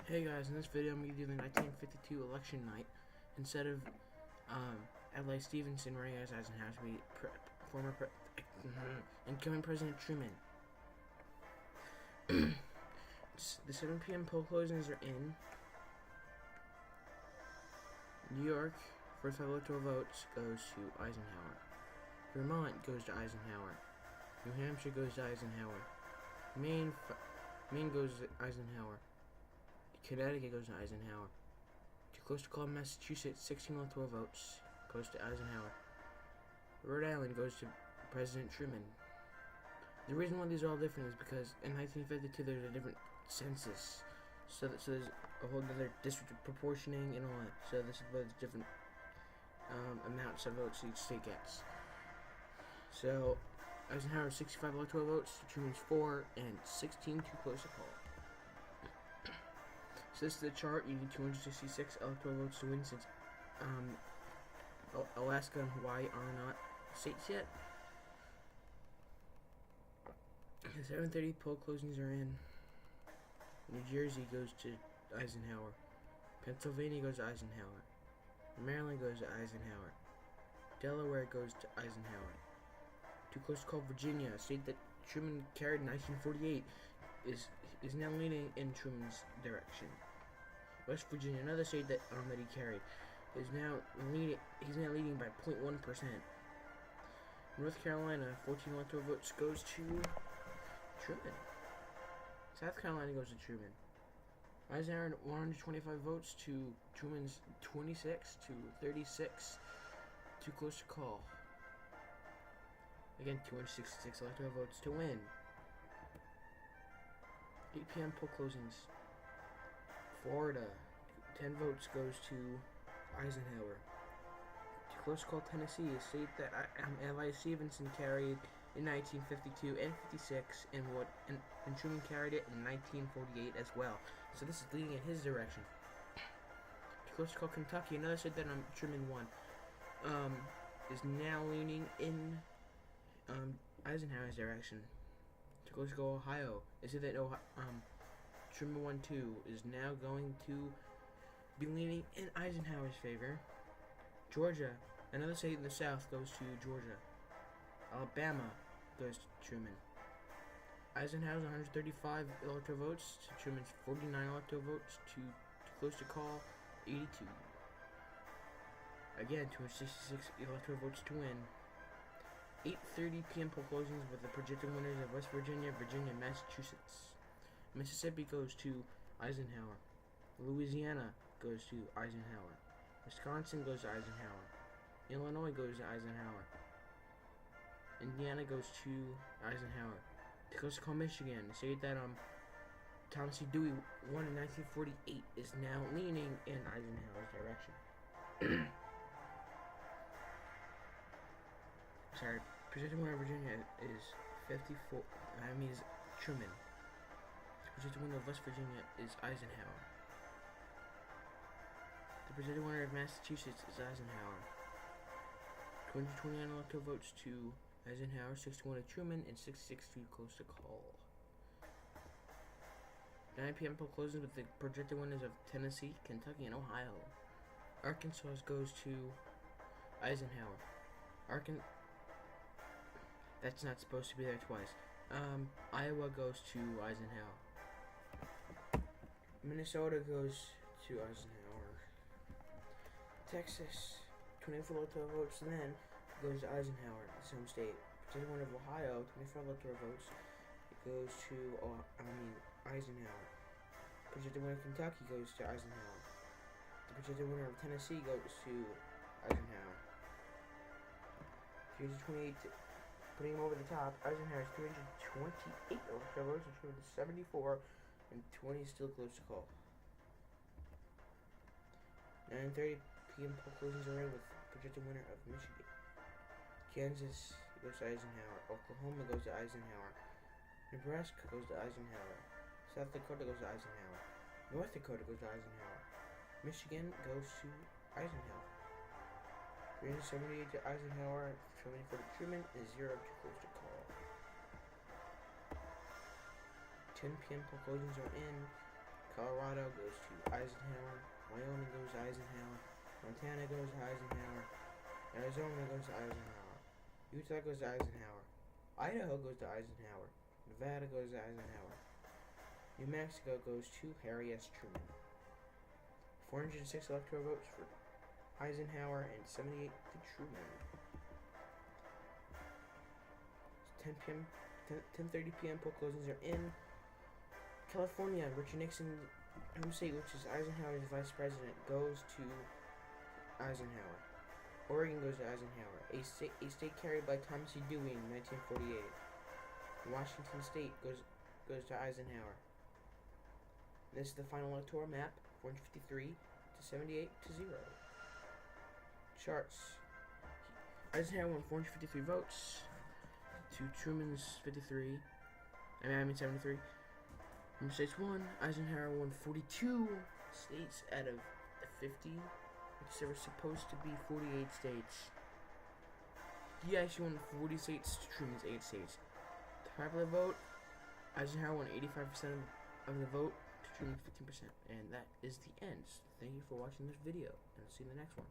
Hey guys, in this video I'm going to do the 1952 election night. Instead of L.A. Stevenson running as Eisenhower to be incoming President Truman. The 7 p.m. poll closings are in. New York, first 5 electoral votes goes to Eisenhower. Vermont goes to Eisenhower. New Hampshire goes to Eisenhower. Maine goes to Eisenhower. Connecticut goes to Eisenhower. Too close to call Massachusetts, 16 electoral votes goes to Eisenhower. Rhode Island goes to President Truman. The reason why these are all different is because in 1952 there's a different census. So there's a whole other district proportioning and all that. So this is both different amounts of votes each state gets. So Eisenhower's 65 electoral votes, Truman's 4, and 16 too close to call. So this is the chart. You need 266 electoral votes to win, since Alaska and Hawaii are not states yet. The 7:30 poll closings are in. New Jersey goes to Eisenhower. Pennsylvania goes to Eisenhower. Maryland goes to Eisenhower. Delaware goes to Eisenhower. Too close to call Virginia, a state that Truman carried in 1948, is now leaning in Truman's direction. West Virginia, another state that he carried, is now leading. He's now leading by 0.1%. North Carolina, 14 electoral votes goes to Truman. South Carolina goes to Truman. Eisenhower 125 votes to Truman's 26 to 36. Too close to call. Again, 266 electoral votes to win. 8 p.m. poll closings. Florida, 10 votes goes to Eisenhower. Too close to call Tennessee, a state that L.A. Stevenson carried in 1952 and 56, and Truman carried it in 1948 as well. So this is leading in his direction. Too close to call Kentucky, another state that Truman won, is now leaning in Eisenhower's direction. Too close to call Ohio, is it that Truman won too, is now going to be leaning in Eisenhower's favor. Georgia, another state in the South, goes to Georgia. Alabama goes to Truman. Eisenhower's 135 electoral votes to Truman's 49 electoral votes. Too close to call 82. Again, 266 electoral votes to win. 8:30 p.m. poll closings with the projected winners of West Virginia, Virginia, and Massachusetts. Mississippi goes to Eisenhower. Louisiana goes to Eisenhower. Wisconsin goes to Eisenhower. Illinois goes to Eisenhower. Indiana goes to Eisenhower. Too close to call Michigan, the state that Thomas C. Dewey won in 1948, is now leaning in Eisenhower's direction. Sorry, projected winner of Virginia is 54. Is Truman. The projected winner of West Virginia is Eisenhower. The projected winner of Massachusetts is Eisenhower. 229 electoral votes to Eisenhower, 61 to Truman, and 66 too close to call. 9 p.m. poll closing with the projected winners of Tennessee, Kentucky, and Ohio. Arkansas goes to Eisenhower. That's not supposed to be there twice. Iowa goes to Eisenhower. Minnesota goes to Eisenhower. Texas, 24 electoral votes, and then goes to Eisenhower, the same state. Projected winner of Ohio, 24 electoral votes, it goes to Eisenhower. Projected winner of Kentucky goes to Eisenhower. The projected winner of Tennessee goes to Eisenhower. 328, putting him over the top. Eisenhower's 328 electoral votes, which was 74, and 20 is still close to call. 9:30 p.m. poll closings are in with projected winner of Michigan. Kansas goes to Eisenhower. Oklahoma goes to Eisenhower. Nebraska goes to Eisenhower. South Dakota goes to Eisenhower. North Dakota goes to Eisenhower. Michigan goes to Eisenhower. 378 to Eisenhower, 74 to Truman, is 0 too close to call. 10 p.m. poll closings are in. Colorado goes to Eisenhower. Wyoming goes to Eisenhower. Montana goes to Eisenhower. Arizona goes to Eisenhower. Utah goes to Eisenhower. Idaho goes to Eisenhower. Nevada goes to Eisenhower. New Mexico goes to Harry S. Truman. 406 electoral votes for Eisenhower and 78 to Truman. 10:30 p.m. poll closings are in. California, Richard Nixon, home state, which is Eisenhower's vice president, goes to Eisenhower. Oregon goes to Eisenhower. A state carried by Thomas E. Dewey in 1948. Washington State goes to Eisenhower. This is the final electoral map: 453 to 78 to 0. Charts: Eisenhower won 453 votes to Truman's 53. 73. Member states won. Eisenhower won 42 states out of 50. Because there were supposed to be 48 states. He actually won 40 states to Truman's 8 states. The popular vote: Eisenhower won 85% of the vote to Truman's 15%. And that is the end. Thank you for watching this video, and I'll see you in the next one.